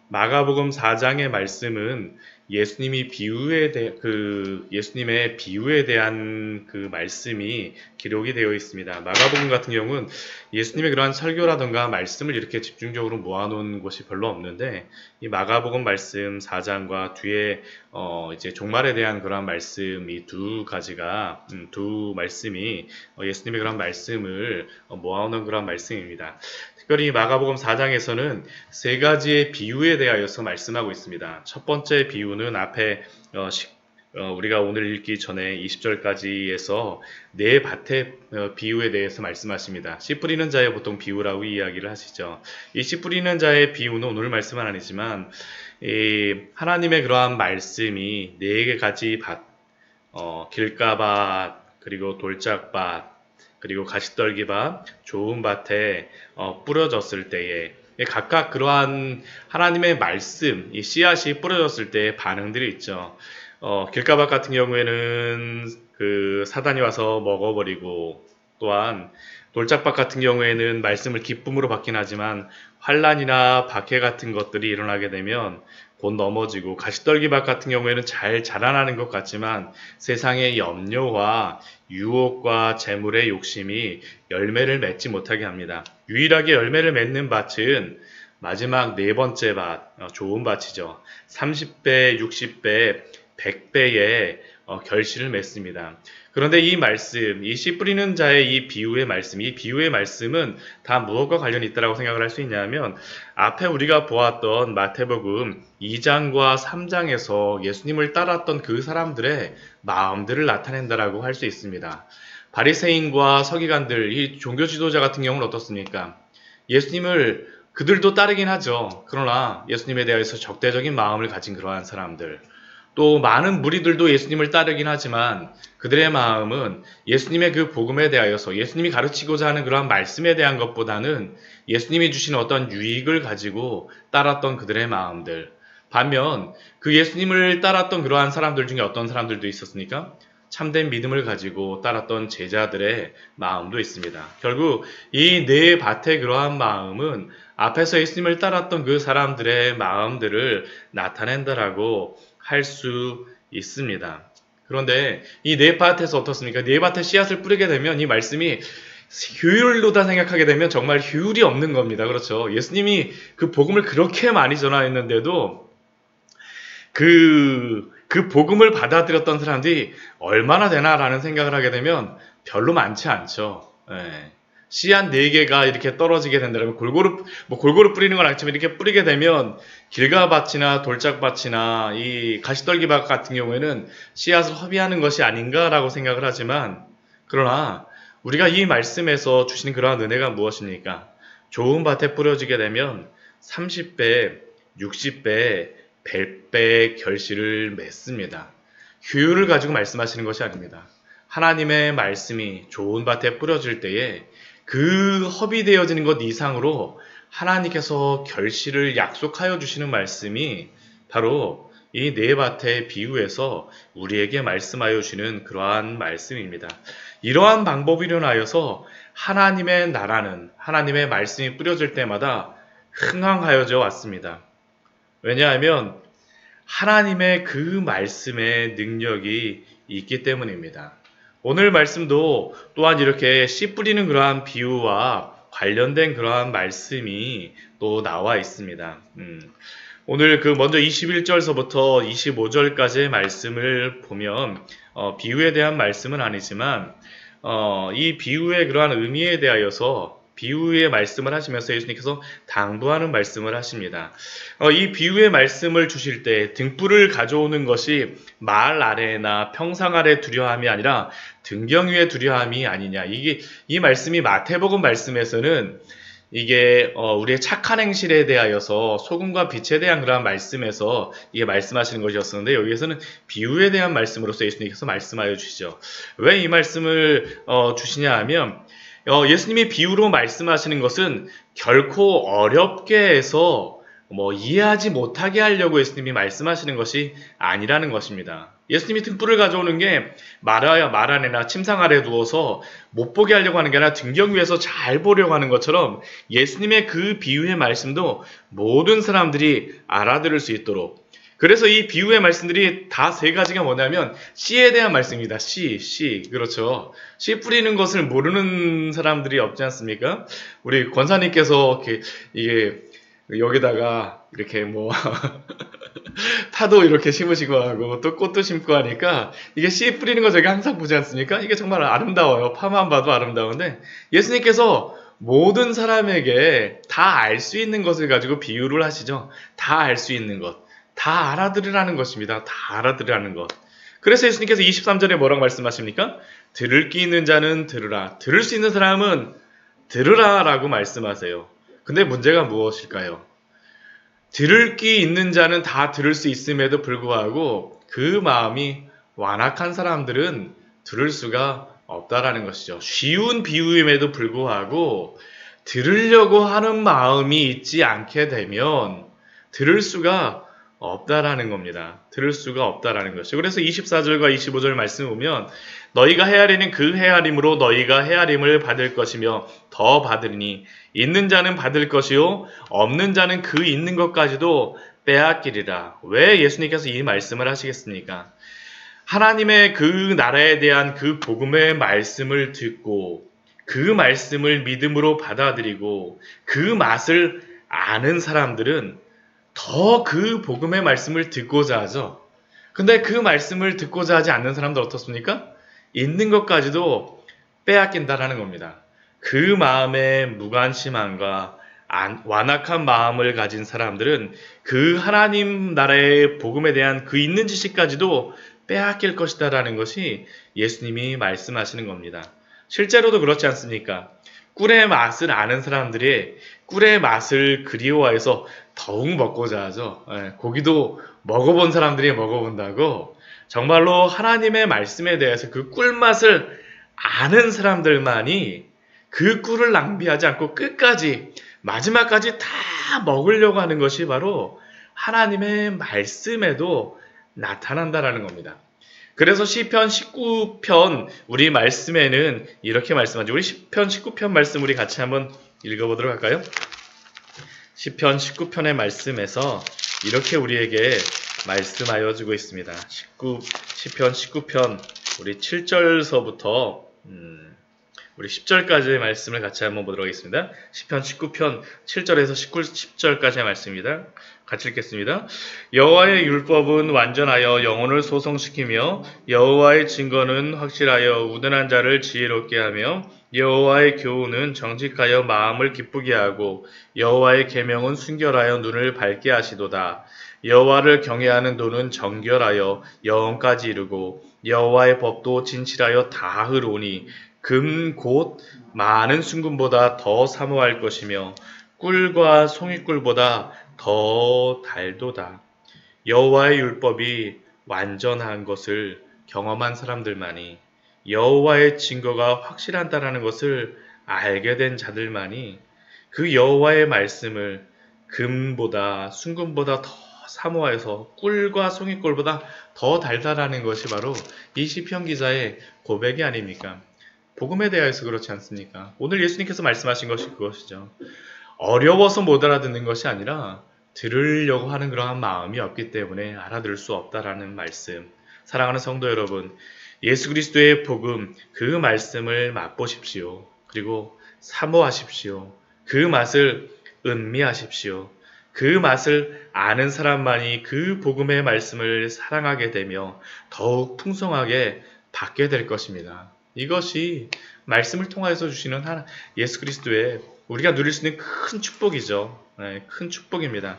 마가복음 4장의 말씀은 예수님의 비유에 대한 그 말씀이 기록이 되어 있습니다. 마가복음 같은 경우는 예수님의 그러한 설교라든가 말씀을 이렇게 집중적으로 모아놓은 곳이 별로 없는데, 이 마가복음 말씀 4장과 뒤에 이제 종말에 대한 그러한 말씀이 두 말씀이 예수님의 그런 말씀을 모아놓은 그런 말씀입니다. 특별히 마가복음 4장에서는 세 가지의 비유에 대하여서 말씀하고 있습니다. 첫 번째 비유는 앞에 우리가 오늘 읽기 전에 20절까지에서 네 밭의 비유에 대해서 말씀하십니다. 씨 뿌리는 자의 보통 비유라고 이야기를 하시죠. 이 씨 뿌리는 자의 비유는 오늘 말씀은 아니지만 하나님의 그러한 말씀이 네 가지 밭, 길가밭, 그리고 돌짝밭, 그리고 가시떨기밭, 좋은 밭에 뿌려졌을 때에 각각 그러한 하나님의 말씀, 이 씨앗이 뿌려졌을 때의 반응들이 있죠. 길가밭 같은 경우에는 그 사단이 와서 먹어버리고, 또한 돌짝밭 같은 경우에는 말씀을 기쁨으로 받긴 하지만 환란이나 박해 같은 것들이 일어나게 되면 곧 넘어지고, 가시떨기밭 같은 경우에는 잘 자라나는 것 같지만 세상의 염려와 유혹과 재물의 욕심이 열매를 맺지 못하게 합니다. 유일하게 열매를 맺는 밭은 마지막 네 번째 밭, 좋은 밭이죠. 30배, 60배, 100배의 결실을 맺습니다. 그런데 이 말씀, 이 씨 뿌리는 자의 이 비유의 말씀은 다 무엇과 관련이 있다고 생각을 할 수 있냐면, 앞에 우리가 보았던 마태복음 2장과 3장에서 예수님을 따랐던 그 사람들의 마음들을 나타낸다라고 할 수 있습니다. 바리새인과 서기관들, 이 종교 지도자 같은 경우는 어떻습니까? 예수님을 그들도 따르긴 하죠. 그러나 예수님에 대해서 적대적인 마음을 가진 그러한 사람들, 또 많은 무리들도 예수님을 따르긴 하지만 그들의 마음은 예수님의 그 복음에 대하여서, 예수님이 가르치고자 하는 그러한 말씀에 대한 것보다는 예수님이 주신 어떤 유익을 가지고 따랐던 그들의 마음들. 반면 그 예수님을 따랐던 그러한 사람들 중에 어떤 사람들도 있었습니까? 참된 믿음을 가지고 따랐던 제자들의 마음도 있습니다. 결국 이 네 밭의 그러한 마음은 앞에서 예수님을 따랐던 그 사람들의 마음들을 나타낸다라고 할 수 있습니다. 그런데 이 네 밭에서 어떻습니까? 네 밭에 씨앗을 뿌리게 되면 이 말씀이 효율로다 생각하게 되면 정말 효율이 없는 겁니다. 그렇죠? 예수님이 그 복음을 그렇게 많이 전하였는데도 그 복음을 받아들였던 사람들이 얼마나 되나라는 생각을 하게 되면 별로 많지 않죠. 예. 씨앗 4개가 이렇게 떨어지게 된다면 골고루 뿌리는 건 아니지만 이렇게 뿌리게 되면 길가밭이나 돌짝밭이나 이 가시떨기밭 같은 경우에는 씨앗을 허비하는 것이 아닌가라고 생각을 하지만, 그러나 우리가 이 말씀에서 주시는 그러한 은혜가 무엇입니까? 좋은 밭에 뿌려지게 되면 30배, 60배, 100배의 결실을 맺습니다. 효율을 가지고 말씀하시는 것이 아닙니다. 하나님의 말씀이 좋은 밭에 뿌려질 때에 그 허비되어지는 것 이상으로 하나님께서 결실을 약속하여 주시는 말씀이 바로 이 네 밭의 비유에서 우리에게 말씀하여 주시는 그러한 말씀입니다. 이러한 방법으로 인하여서 하나님의 나라는, 하나님의 말씀이 뿌려질 때마다 흥황하여져 왔습니다. 왜냐하면 하나님의 그 말씀의 능력이 있기 때문입니다. 오늘 말씀도 또한 이렇게 씨 뿌리는 그러한 비유와 관련된 그러한 말씀이 또 나와 있습니다. 오늘 먼저 21절서부터 25절까지의 말씀을 보면 비유에 대한 말씀은 아니지만 이 비유의 그러한 의미에 대하여서 비유의 말씀을 하시면서 예수님께서 당부하는 말씀을 하십니다. 이 비유의 말씀을 주실 때 등불을 가져오는 것이 말 아래나 평상 아래 두려함이 아니라 등경 위에 두려함이 아니냐. 이 말씀이 마태복음 말씀에서는 이게 우리의 착한 행실에 대하여서 소금과 빛에 대한 그러한 말씀에서 이게 말씀하시는 것이었었는데, 여기에서는 비유에 대한 말씀으로서 예수님께서 말씀하여 주시죠. 왜 이 말씀을 주시냐 하면 예수님이 비유로 말씀하시는 것은 결코 어렵게 해서 이해하지 못하게 하려고 예수님이 말씀하시는 것이 아니라는 것입니다. 예수님이 등불을 가져오는 게 말 안에나 침상 아래 누워서 못 보게 하려고 하는 게 아니라 등경 위에서 잘 보려고 하는 것처럼 예수님의 그 비유의 말씀도 모든 사람들이 알아들을 수 있도록, 그래서 이 비유의 말씀들이 다 세 가지가 뭐냐면 씨에 대한 말씀입니다. 씨. 그렇죠. 씨 뿌리는 것을 모르는 사람들이 없지 않습니까? 우리 권사님께서 이게 여기다가 이렇게 뭐 파도 이렇게 심으시고 하고 또 꽃도 심고 하니까 이게 씨 뿌리는 거 저희가 항상 보지 않습니까? 이게 정말 아름다워요. 파만 봐도 아름다운데 예수님께서 모든 사람에게 다 알 수 있는 것을 가지고 비유를 하시죠. 다 알 수 있는 것. 다 알아들으라는 것입니다. 다 알아들으라는 것. 그래서 예수님께서 23절에 뭐라고 말씀하십니까? 들을 귀 있는 자는 들으라. 들을 수 있는 사람은 들으라 라고 말씀하세요. 근데 문제가 무엇일까요? 들을 귀 있는 자는 다 들을 수 있음에도 불구하고 그 마음이 완악한 사람들은 들을 수가 없다라는 것이죠. 쉬운 비유임에도 불구하고 들으려고 하는 마음이 있지 않게 되면 들을 수가 없다라는 겁니다. 들을 수가 없다라는 것이죠. 그래서 24절과 25절 말씀 보면 너희가 헤아리는 그 헤아림으로 너희가 헤아림을 받을 것이며 더 받으리니 있는 자는 받을 것이요 없는 자는 그 있는 것까지도 빼앗기리라. 왜 예수님께서 이 말씀을 하시겠습니까? 하나님의 그 나라에 대한 그 복음의 말씀을 듣고 그 말씀을 믿음으로 받아들이고 그 맛을 아는 사람들은 더 그 복음의 말씀을 듣고자 하죠. 근데 그 말씀을 듣고자 하지 않는 사람들 어떻습니까? 있는 것까지도 빼앗긴다라는 겁니다. 그 마음의 무관심함과 완악한 마음을 가진 사람들은 그 하나님 나라의 복음에 대한 그 있는 지식까지도 빼앗길 것이다라는 것이 예수님이 말씀하시는 겁니다. 실제로도 그렇지 않습니까? 꿀의 맛을 아는 사람들이 꿀의 맛을 그리워해서 더욱 먹고자 하죠. 고기도 먹어본 사람들이 먹어본다고 정말로 하나님의 말씀에 대해서 그 꿀맛을 아는 사람들만이 그 꿀을 낭비하지 않고 끝까지 마지막까지 다 먹으려고 하는 것이 바로 하나님의 말씀에도 나타난다라는 겁니다. 그래서 시편 19편 우리 말씀에는 이렇게 말씀하죠. 우리 시편 19편 말씀 우리 같이 한번 읽어보도록 할까요? 시편 19편의 말씀에서 이렇게 우리에게 말씀하여 주고 있습니다. 시편 19편 우리 7절서부터 우리 10절까지의 말씀을 같이 한번 보도록 하겠습니다. 시편 19편 7절에서 10절까지의 말씀입니다. 같이 읽겠습니다. 여호와의 율법은 완전하여 영혼을 소성시키며 여호와의 증거는 확실하여 우둔한 자를 지혜롭게 하며 여호와의 교훈은 정직하여 마음을 기쁘게 하고 여호와의 계명은 순결하여 눈을 밝게 하시도다. 여호와를 경외하는 도는 정결하여 영혼까지 이르고 여호와의 법도 진실하여 다흐로니 금 곧 많은 순금보다 더 사모할 것이며 꿀과 송이꿀보다 더 달도다. 여호와의 율법이 완전한 것을 경험한 사람들만이 여호와의 증거가 확실하다라는 것을 알게 된 자들만이 그 여호와의 말씀을 금보다 순금보다 더 사모해서 꿀과 송이꿀보다 더 달다라는 것이 바로 이 시편 기자의 고백이 아닙니까? 복음에 대해서 그렇지 않습니까? 오늘 예수님께서 말씀하신 것이 그것이죠. 어려워서 못 알아듣는 것이 아니라 들으려고 하는 그러한 마음이 없기 때문에 알아들을 수 없다라는 말씀. 사랑하는 성도 여러분, 예수 그리스도의 복음, 그 말씀을 맛보십시오. 그리고 사모하십시오. 그 맛을 음미하십시오. 그 맛을 아는 사람만이 그 복음의 말씀을 사랑하게 되며 더욱 풍성하게 받게 될 것입니다. 이것이 말씀을 통하여서 주시는 예수 그리스도의 우리가 누릴 수 있는 큰 축복이죠. 큰 축복입니다.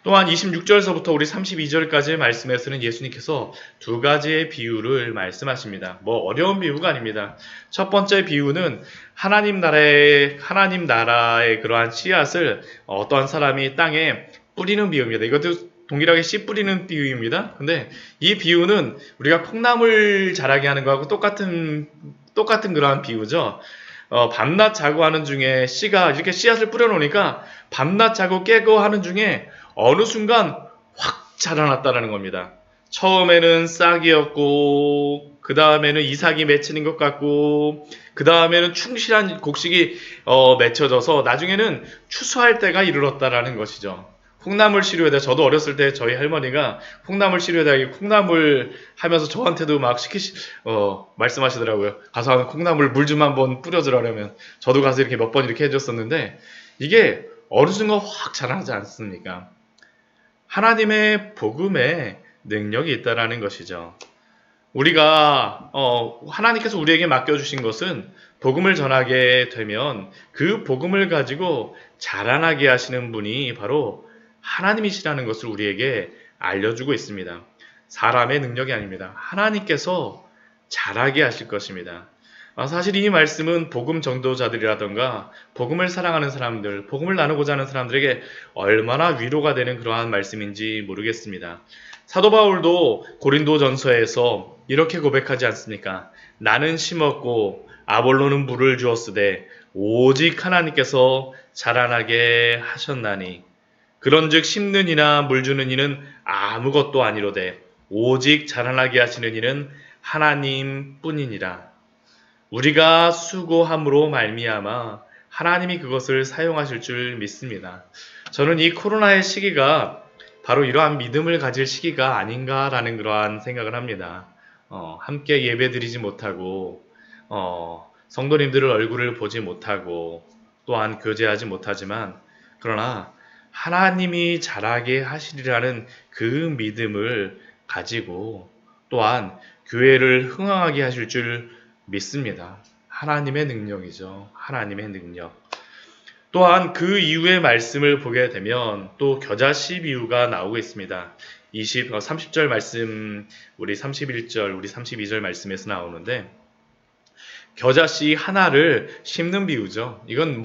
또한 26절서부터 우리 32절까지의 말씀에서는 예수님께서 두 가지의 비유를 말씀하십니다. 뭐 어려운 비유가 아닙니다. 첫 번째 비유는 하나님 나라의 그러한 씨앗을 어떠한 사람이 땅에 뿌리는 비유입니다. 이것도 동일하게 씨 뿌리는 비유입니다. 근데 이 비유는 우리가 콩나물 자라게 하는 거하고 똑같은 그러한 비유죠. 밤낮 자고 하는 중에 씨가 이렇게 씨앗을 뿌려놓으니까 밤낮 자고 깨고 하는 중에 어느 순간 확 자라났다는 겁니다. 처음에는 싹이었고 그 다음에는 이삭이 맺히는 것 같고 그 다음에는 충실한 곡식이 맺혀져서 나중에는 추수할 때가 이르렀다라는 것이죠. 콩나물 시루에다 저도 어렸을 때 저희 할머니가 콩나물 시루에다 콩나물 하면서 저한테도 막 말씀하시더라고요. 가서 콩나물 물 좀 한번 뿌려주라면 저도 가서 이렇게 몇 번 이렇게 해줬었는데 이게 어느 순간 확 자라나지 않습니까? 하나님의 복음에 능력이 있다라는 것이죠. 우리가 하나님께서 우리에게 맡겨주신 것은 복음을 전하게 되면 그 복음을 가지고 자라나게 하시는 분이 바로 하나님이시라는 것을 우리에게 알려주고 있습니다. 사람의 능력이 아닙니다. 하나님께서 자라게 하실 것입니다. 사실 이 말씀은 복음 전도자들이라던가 복음을 사랑하는 사람들, 복음을 나누고자 하는 사람들에게 얼마나 위로가 되는 그러한 말씀인지 모르겠습니다. 사도 바울도 고린도전서에서 이렇게 고백하지 않습니까? 나는 심었고 아볼로는 물을 주었으되 오직 하나님께서 자라나게 하셨나니 그런즉 심는 이나 물 주는 이는 아무것도 아니로되 오직 자라나게 하시는 이는 하나님뿐이니라. 우리가 수고함으로 말미암아 하나님이 그것을 사용하실 줄 믿습니다. 저는 이 코로나의 시기가 바로 이러한 믿음을 가질 시기가 아닌가라는 그러한 생각을 합니다. 함께 예배드리지 못하고 성도님들의 얼굴을 보지 못하고 또한 교제하지 못하지만 그러나 하나님이 자라게 하시리라는 그 믿음을 가지고 또한 교회를 흥황하게 하실 줄 믿습니다. 하나님의 능력이죠. 하나님의 능력. 또한 그 이후의 말씀을 보게 되면 또 겨자씨 비유가 나오고 있습니다. 30절 말씀, 우리 31절, 우리 32절 말씀에서 나오는데 겨자씨 하나를 심는 비유죠. 이건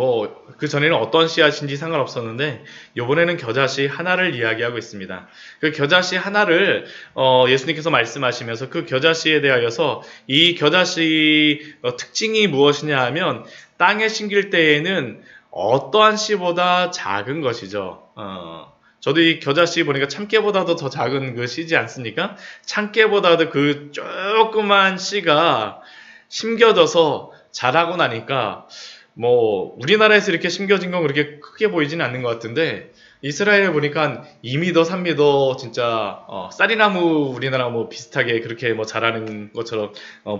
그 전에는 어떤 씨앗인지 상관없었는데 이번에는 겨자씨 하나를 이야기하고 있습니다. 그 겨자씨 하나를 예수님께서 말씀하시면서 그 겨자씨에 대하여서 이 겨자씨 특징이 무엇이냐 하면 땅에 심길 때에는 어떠한 씨보다 작은 것이죠. 저도 이 겨자씨 보니까 참깨보다도 더 작은 그 씨지 않습니까? 참깨보다도 그 조그만 씨가 심겨져서 자라고 나니까 우리나라에서 이렇게 심겨진 건 그렇게 크게 보이지는 않는 것 같은데 이스라엘에 보니까 2m, 3m 진짜 쌀이나무 우리나라 비슷하게 그렇게 자라는 것처럼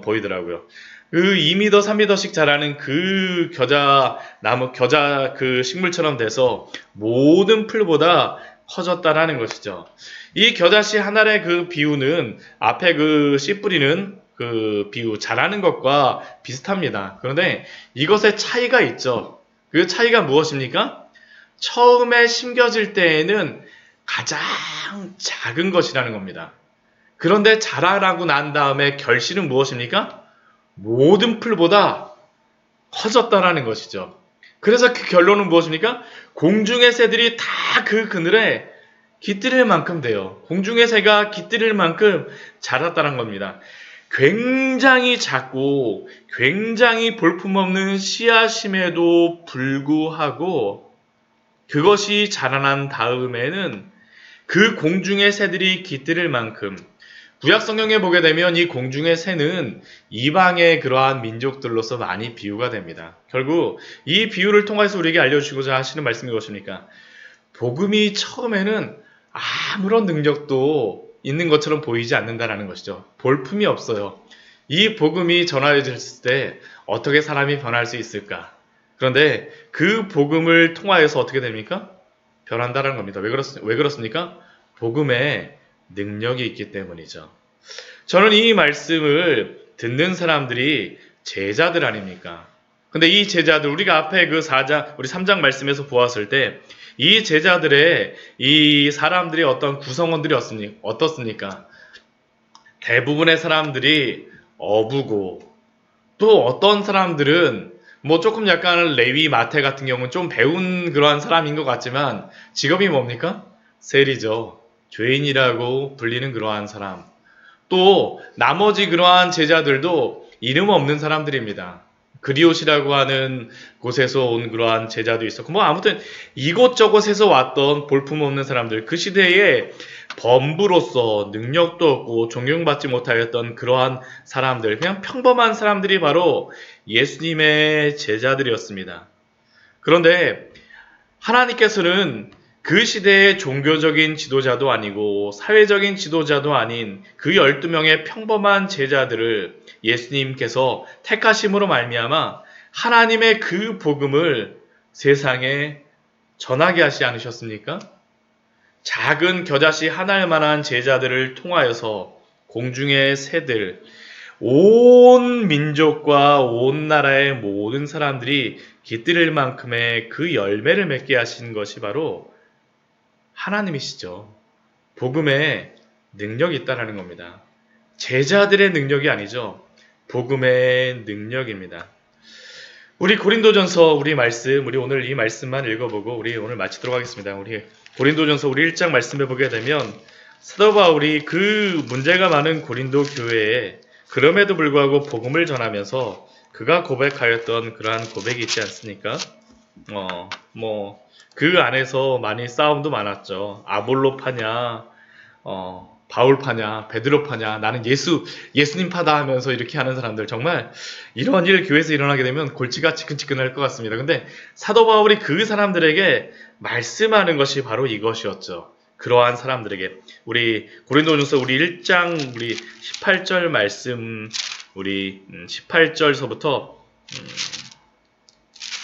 보이더라고요. 그 2m, 3m씩 자라는 그 겨자 그 식물처럼 돼서 모든 풀보다 커졌다라는 것이죠. 이 겨자씨 하나의 그 비유는 앞에 그 씨 뿌리는 그 비유, 자라는 것과 비슷합니다. 그런데 이것의 차이가 있죠. 그 차이가 무엇입니까? 처음에 심겨질 때에는 가장 작은 것이라는 겁니다. 그런데 자라고 난 다음에 결실은 무엇입니까? 모든 풀보다 커졌다라는 것이죠. 그래서 그 결론은 무엇입니까? 공중의 새들이 다 그 그늘에 깃들일 만큼 돼요. 공중의 새가 깃들일 만큼 자랐다는 겁니다. 굉장히 작고 굉장히 볼품없는 씨앗임에도 불구하고 그것이 자라난 다음에는 그 공중의 새들이 깃들일 만큼 구약 성경에 보게 되면 이 공중의 새는 이방의 그러한 민족들로서 많이 비유가 됩니다. 결국 이 비유를 통해서 우리에게 알려주시고자 하시는 말씀이 무엇입니까? 복음이 처음에는 아무런 능력도 있는 것처럼 보이지 않는다라는 것이죠. 볼품이 없어요. 이 복음이 전해졌을 때 어떻게 사람이 변할 수 있을까? 그런데 그 복음을 통하여서 어떻게 됩니까? 변한다는 겁니다. 왜 그렇습니까? 복음에 능력이 있기 때문이죠. 저는 이 말씀을 듣는 사람들이 제자들 아닙니까? 근데 이 제자들, 우리가 앞에 우리 3장 말씀에서 보았을 때 이 제자들의 이 사람들이 어떤 구성원들이 어떻습니까? 대부분의 사람들이 어부고 또 어떤 사람들은 조금 약간 레위 마태 같은 경우는 좀 배운 그러한 사람인 것 같지만 직업이 뭡니까? 세리죠. 죄인이라고 불리는 그러한 사람. 또 나머지 그러한 제자들도 이름 없는 사람들입니다. 그리옷이라고 하는 곳에서 온 그러한 제자도 있었고, 뭐 아무튼 이곳저곳에서 왔던 볼품없는 사람들, 그 시대에 범부로서 능력도 없고 존경받지 못하였던 그러한 사람들, 그냥 평범한 사람들이 바로 예수님의 제자들이었습니다. 그런데 하나님께서는 그 시대의 종교적인 지도자도 아니고 사회적인 지도자도 아닌 그 12명의 평범한 제자들을 예수님께서 택하심으로 말미암아 하나님의 그 복음을 세상에 전하게 하지 않으셨습니까? 작은 겨자씨 하나만한 제자들을 통하여서 공중의 새들, 온 민족과 온 나라의 모든 사람들이 깃들일 만큼의 그 열매를 맺게 하신 것이 바로 하나님이시죠. 복음에 능력이 있다라는 겁니다. 제자들의 능력이 아니죠. 복음의 능력입니다. 우리 고린도전서 우리 오늘 이 말씀만 읽어보고 우리 오늘 마치도록 하겠습니다. 우리 고린도전서 우리 1장 말씀해 보게 되면 사도 바울이 그 문제가 많은 고린도 교회에 그럼에도 불구하고 복음을 전하면서 그가 고백하였던 그러한 고백이 있지 않습니까? 그 안에서 많이 싸움도 많았죠. 아볼로 파냐, 바울 파냐, 베드로 파냐, 나는 예수님 파다 하면서 이렇게 하는 사람들, 정말 이런 일 교회에서 일어나게 되면 골치가 지끈지끈할 것 같습니다. 근데 사도 바울이 그 사람들에게 말씀하는 것이 바로 이것이었죠. 그러한 사람들에게 우리 고린도전서 우리 1장 우리 18절 말씀 우리 18절서부터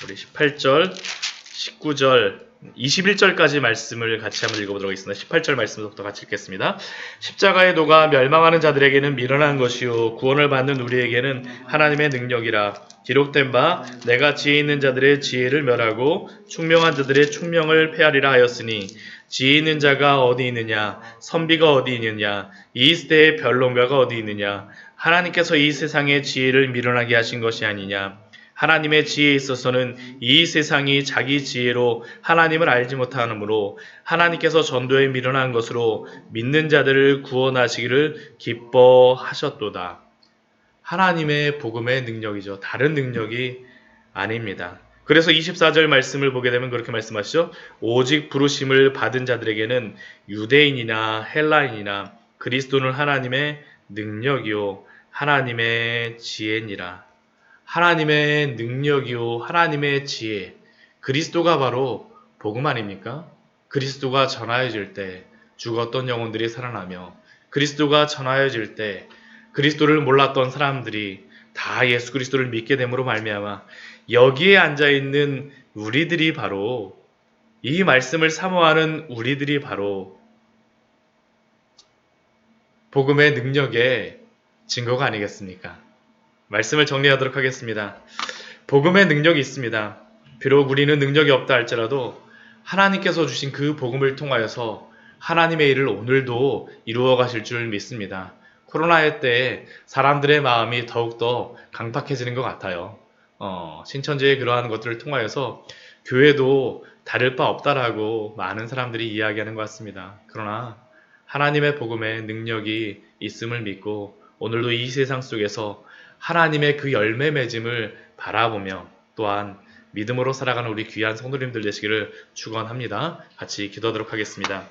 우리 18절, 19절, 21절까지 말씀을 같이 한번 읽어보도록 하겠습니다. 18절 말씀부터 같이 읽겠습니다. 십자가의 도가 멸망하는 자들에게는 미련한 것이요 구원을 받는 우리에게는 하나님의 능력이라. 기록된 바 내가 지혜 있는 자들의 지혜를 멸하고 총명한 자들의 총명을 폐하리라 하였으니 지혜 있는 자가 어디 있느냐, 선비가 어디 있느냐, 이 시대의 변론가가 어디 있느냐. 하나님께서 이 세상의 지혜를 미련하게 하신 것이 아니냐. 하나님의 지혜에 있어서는 이 세상이 자기 지혜로 하나님을 알지 못하므로 하나님께서 전도에 미련한 것으로 믿는 자들을 구원하시기를 기뻐하셨도다. 하나님의 복음의 능력이죠. 다른 능력이 아닙니다. 그래서 24절 말씀을 보게 되면 그렇게 말씀하시죠. 오직 부르심을 받은 자들에게는 유대인이나 헬라인이나 그리스도는 하나님의 능력이요 하나님의 지혜니라. 하나님의 능력이요 하나님의 지혜, 그리스도가 바로 복음 아닙니까? 그리스도가 전하여질 때 죽었던 영혼들이 살아나며 그리스도가 전하여질 때 그리스도를 몰랐던 사람들이 다 예수 그리스도를 믿게 됨으로 말미암아 여기에 앉아있는 우리들이 바로 이 말씀을 사모하는 우리들이 바로 복음의 능력의 증거가 아니겠습니까? 말씀을 정리하도록 하겠습니다. 복음의 능력이 있습니다. 비록 우리는 능력이 없다 할지라도 하나님께서 주신 그 복음을 통하여서 하나님의 일을 오늘도 이루어 가실 줄 믿습니다. 코로나의 때에 사람들의 마음이 더욱더 강팍해지는 것 같아요. 신천지의 그러한 것들을 통하여서 교회도 다를 바 없다라고 많은 사람들이 이야기하는 것 같습니다. 그러나 하나님의 복음에 능력이 있음을 믿고 오늘도 이 세상 속에서 하나님의 그 열매 맺음을 바라보며 또한 믿음으로 살아가는 우리 귀한 성도님들 되시기를 축원합니다. 같이 기도하도록 하겠습니다.